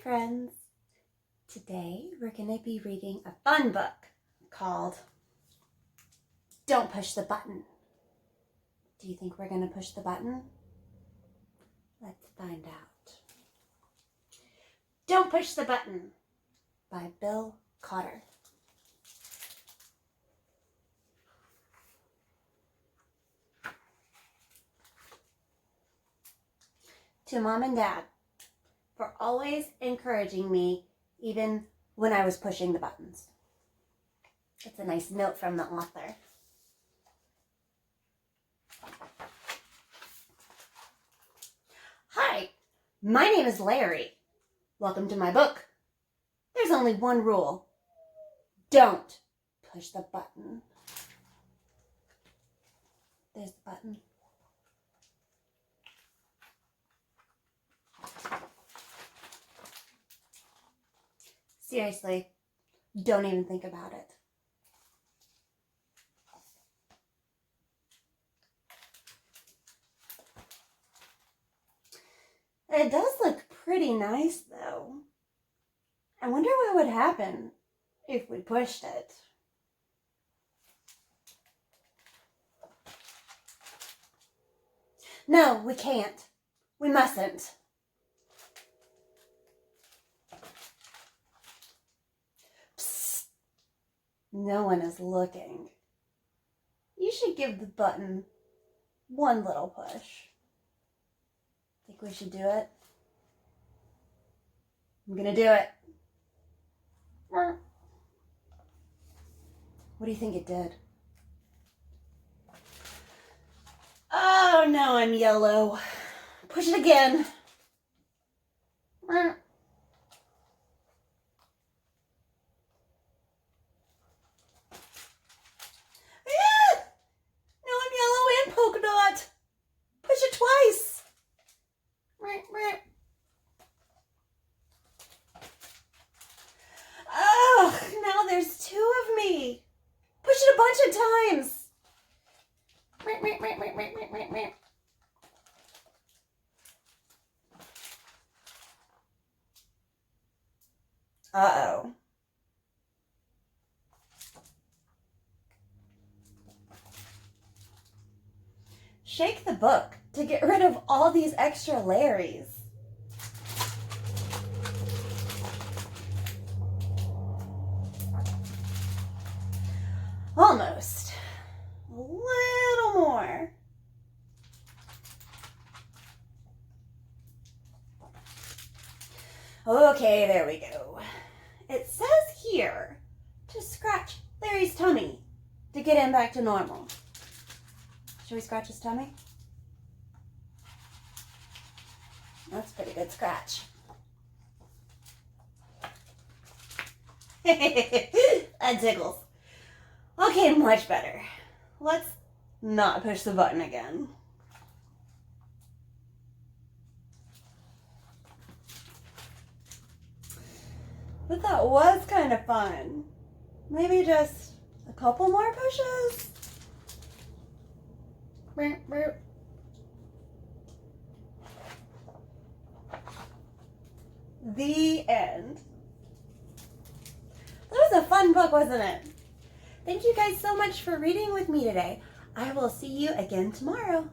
friends. Today we're going to be reading a fun book called Don't Push the Button. Do you think we're going to push the button? Let's find out. Don't Push the Button by Bill Cotter. To Mom and Dad, for always encouraging me even when I was pushing the buttons. It's a nice note from the author. Hi, my name is Larry. Welcome to my book. There's only one rule. Don't push the button. There's the button. Seriously, don't even think about it. It does look pretty nice, though. I wonder what would happen if we pushed it. No, we can't. We mustn't. Psst. No one is looking. You should give the button one little push. Think we should do it? I'm gonna do it. What do you think it did? Oh, no, I'm yellow. Push it again. No, I'm yellow and polka dot. Push it twice. Oh, now there's two of me. Push it a bunch of times. Uh-oh. Shake the book to get rid of all these extra Larrys. Almost. A little more. Okay, there we go. It says here to scratch Larry's tummy to get him back to normal. Should we scratch his tummy? That's a pretty good scratch. That tickles. Okay, much better. Let's not push the button again. But that was kind of fun. Maybe just a couple more pushes? The end. That was a fun book, wasn't it? Thank you guys so much for reading with me today. I will see you again tomorrow.